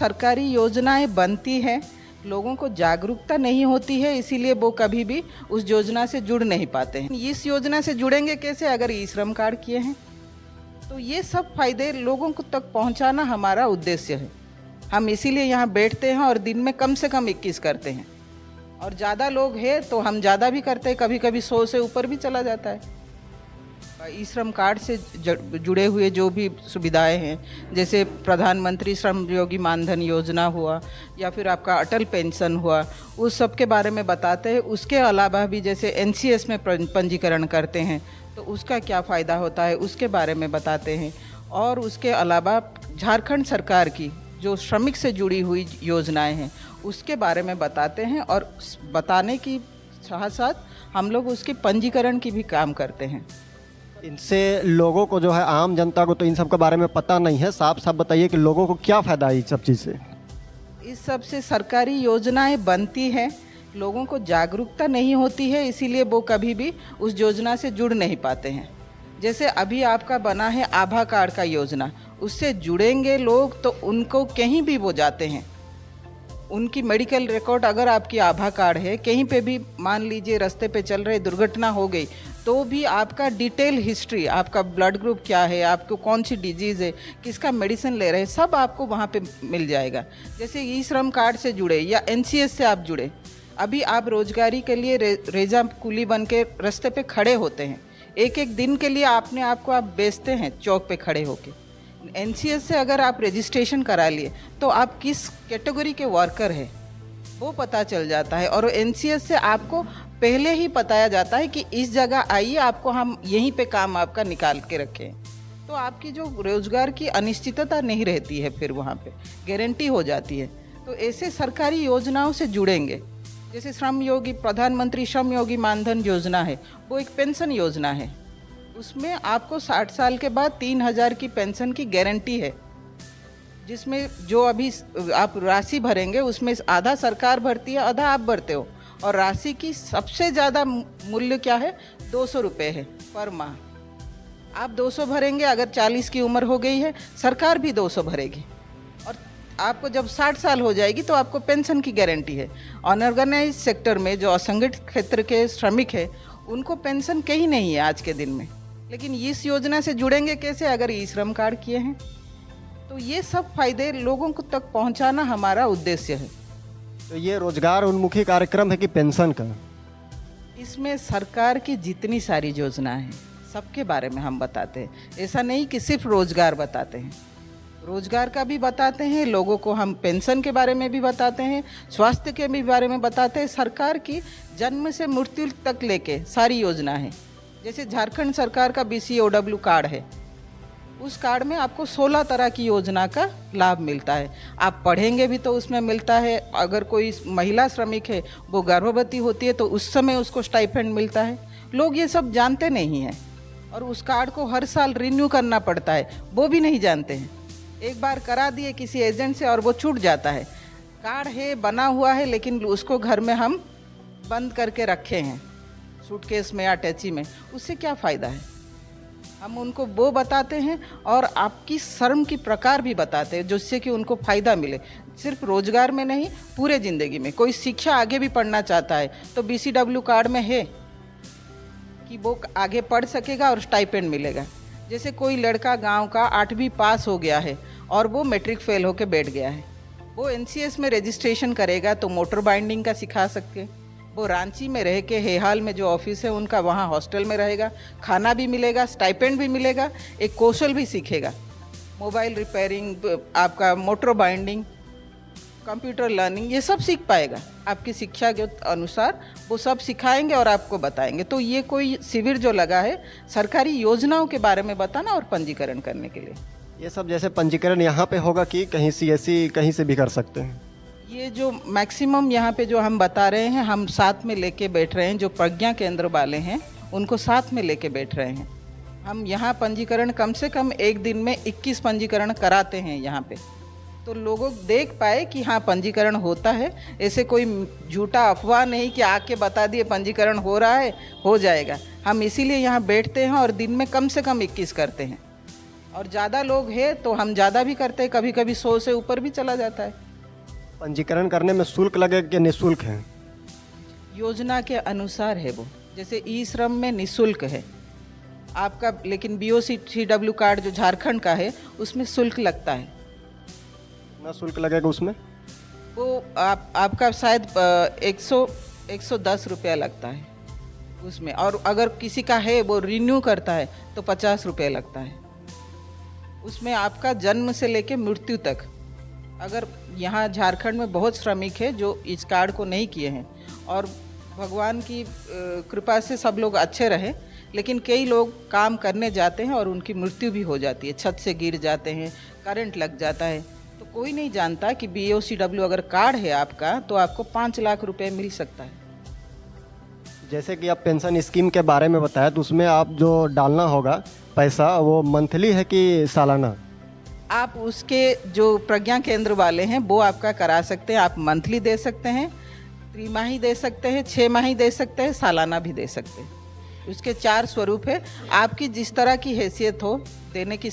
सरकारी योजनाएं बनती हैं, लोगों को जागरूकता नहीं होती है, इसीलिए वो कभी भी उस योजना से जुड़ नहीं पाते हैं। इस योजना से जुड़ेंगे कैसे अगर ई श्रम कार्ड किए हैं? तो ये सब फायदे लोगों को तक पहुंचाना हमारा उद्देश्य है। हम इसीलिए यहाँ बैठते हैं और दिन में कम से कम 21 करते हैं, और ज़्यादा लोग हैं तो हम ज़्यादा भी करते हैं, कभी कभी 100 से ऊपर भी चला जाता है। ई श्रम कार्ड से जुड़े हुए जो भी सुविधाएं हैं, जैसे प्रधानमंत्री श्रम योगी मानधन योजना हुआ या फिर आपका अटल पेंशन हुआ, उस सब के बारे में बताते हैं। उसके अलावा भी जैसे एनसीएस में पंजीकरण करते हैं तो उसका क्या फ़ायदा होता है उसके बारे में बताते हैं। और उसके अलावा झारखंड सरकार की जो श्रमिक से जुड़ी हुई योजनाएं हैं उसके बारे में बताते हैं, और बताने की साथ साथ हम लोग उसके पंजीकरण की भी काम करते हैं। इनसे लोगों को जो है, आम जनता को तो इन सब के बारे में पता नहीं है। साफ साफ बताइए कि लोगों को क्या फ़ायदा है इस सब चीज़ से? इस सब से सरकारी योजनाएं बनती हैं, लोगों को जागरूकता नहीं होती है, इसीलिए वो कभी भी उस योजना से जुड़ नहीं पाते हैं। जैसे अभी आपका बना है आभा कार्ड का योजना, उससे जुड़ेंगे लोग तो उनको कहीं भी वो जाते हैं, उनकी मेडिकल रिकॉर्ड अगर आपकी आभा कार्ड है, कहीं पे भी मान लीजिए रास्ते पे चल रहे दुर्घटना हो गई तो भी आपका डिटेल हिस्ट्री, आपका ब्लड ग्रुप क्या है, आपको कौन सी डिजीज़ है, किसका मेडिसिन ले रहे हैं, सब आपको वहाँ पे मिल जाएगा। जैसे ई श्रम कार्ड से जुड़े या एनसीएस से आप जुड़े, अभी आप रोजगारी के लिए रेजा कुली बन के रास्ते पे खड़े होते हैं, एक एक दिन के लिए अपने आप को आप बेचते हैं चौक पे खड़े होके। एनसीएस से अगर आप रजिस्ट्रेशन करा लिए तो आप किस कैटेगरी के वर्कर हैं वो पता चल जाता है, और एनसीएस से आपको पहले ही बताया जाता है कि इस जगह आइए, आपको हम यहीं पे काम आपका निकाल के रखें। तो आपकी जो रोजगार की अनिश्चितता नहीं रहती है, फिर वहाँ पे गारंटी हो जाती है। तो ऐसे सरकारी योजनाओं से जुड़ेंगे। जैसे श्रम योगी, प्रधानमंत्री श्रम योगी मानधन योजना है, वो एक पेंशन योजना है। उसमें आपको 60 साल के बाद 3000 की पेंशन की गारंटी है, जिसमें जो अभी आप राशि भरेंगे उसमें आधा सरकार भरती है, आधा आप भरते हो। और राशि की सबसे ज़्यादा मूल्य क्या है? 200 रुपये है पर माह। आप 200 भरेंगे, अगर 40 की उम्र हो गई है सरकार भी 200 भरेगी, और आपको जब 60 साल हो जाएगी तो आपको पेंशन की गारंटी है। अनऑर्गेनाइज सेक्टर में जो असंगठित क्षेत्र के श्रमिक है उनको पेंशन कहीं नहीं है आज के दिन में, लेकिन इस योजना से जुड़ेंगे कैसे अगर ई श्रम कार्ड किए हैं? तो ये सब फायदे लोगों को तक पहुंचाना हमारा उद्देश्य है। तो ये रोजगार उन्मुखी कार्यक्रम है कि पेंशन का? इसमें सरकार की जितनी सारी योजनाएं हैं सबके बारे में हम बताते हैं। ऐसा नहीं कि सिर्फ रोजगार बताते हैं, रोजगार का भी बताते हैं, लोगों को हम पेंशन के बारे में भी बताते हैं, स्वास्थ्य के भी बारे में बताते हैं। सरकार की जन्म से मृत्यु तक लेके सारी योजना है। जैसे झारखंड सरकार का BCOW कार्ड है, उस कार्ड में आपको 16 तरह की योजना का लाभ मिलता है। आप पढ़ेंगे भी तो उसमें मिलता है। अगर कोई महिला श्रमिक है, वो गर्भवती होती है तो उस समय उसको स्टाइपेंड मिलता है। लोग ये सब जानते नहीं हैं, और उस कार्ड को हर साल रिन्यू करना पड़ता है, वो भी नहीं जानते हैं। एक बार करा दिए किसी एजेंट से और वो छूट जाता है। कार्ड है, बना हुआ है, लेकिन उसको घर में हम बंद करके रखे हैं सूटकेस में या अटैची में, उससे क्या फ़ायदा है? हम उनको वो बताते हैं और आपकी श्रम की प्रकार भी बताते हैं जिससे कि उनको फ़ायदा मिले, सिर्फ रोजगार में नहीं, पूरे ज़िंदगी में। कोई शिक्षा आगे भी पढ़ना चाहता है तो BCW कार्ड में है कि वो आगे पढ़ सकेगा और स्टाइपेंड मिलेगा। जैसे कोई लड़का गांव का 8वीं पास हो गया है और वो मैट्रिक फेल होकर बैठ गया है, वो एनसीएस में रजिस्ट्रेशन करेगा तो मोटर बाइंडिंग का सिखा सकते हैं। वो रांची में रह के हेहाल में जो ऑफिस है उनका, वहाँ हॉस्टल में रहेगा, खाना भी मिलेगा, स्टाइपेंड भी मिलेगा, एक कौशल भी सीखेगा। मोबाइल रिपेयरिंग, आपका मोटर बाइंडिंग, कंप्यूटर लर्निंग, ये सब सीख पाएगा। आपकी शिक्षा के अनुसार वो सब सिखाएंगे और आपको बताएंगे। तो ये कोई शिविर जो लगा है सरकारी योजनाओं के बारे में बताना और पंजीकरण करने के लिए। ये सब जैसे पंजीकरण यहाँ पे होगा कि कहीं CSC कहीं से भी कर सकते हैं? ये जो मैक्सिमम यहाँ पे जो हम बता रहे हैं, हम साथ में लेके बैठ रहे हैं। जो प्रज्ञा केंद्र वाले हैं उनको साथ में लेके बैठ रहे हैं। हम यहाँ पंजीकरण कम से कम एक दिन में 21 पंजीकरण कराते हैं यहाँ पे, तो लोगों देख पाए कि हाँ पंजीकरण होता है। ऐसे कोई झूठा अफवाह नहीं कि आके बता दिए पंजीकरण हो रहा है, हो जाएगा। हम इसीलिए यहाँ बैठते हैं और दिन में कम से कम 21 करते हैं। और ज़्यादा लोग हैं तो हम ज़्यादा भी करते हैं, कभी कभी 100 से ऊपर भी चला जाता है। पंजीकरण करने में शुल्क लगेगा कि निःशुल्क है? योजना के अनुसार है वो, जैसे ई श्रम में निःशुल्क है आपका, लेकिन BOCW कार्ड जो झारखंड का है उसमें शुल्क लगता है। कितना शुल्क लगेगा उसमें? वो आपका शायद 110 रुपया लगता है उसमें, और अगर किसी का है वो रिन्यू करता है तो 50 रुपये लगता है। उसमें आपका जन्म से लेके मृत्यु तक, अगर यहाँ झारखंड में बहुत श्रमिक है जो इस कार्ड को नहीं किए हैं, और भगवान की कृपा से सब लोग अच्छे रहे, लेकिन कई लोग काम करने जाते हैं और उनकी मृत्यु भी हो जाती है, छत से गिर जाते हैं, करंट लग जाता है, तो कोई नहीं जानता कि BOCW अगर कार्ड है आपका तो आपको 5 लाख रुपए मिल सकता है। जैसे कि आप पेंशन स्कीम के बारे में बताया, तो उसमें आप जो डालना होगा पैसा, वो मंथली है कि सालाना? आप उसके जो प्रज्ञा केंद्र वाले हैं वो आपका करा सकते हैं, आप मंथली दे सकते हैं, त्रिमाही दे सकते हैं, 6 माही दे सकते हैं, सालाना भी दे सकते हैं। उसके 4 स्वरूप है, आपकी जिस तरह की हैसियत हो देने की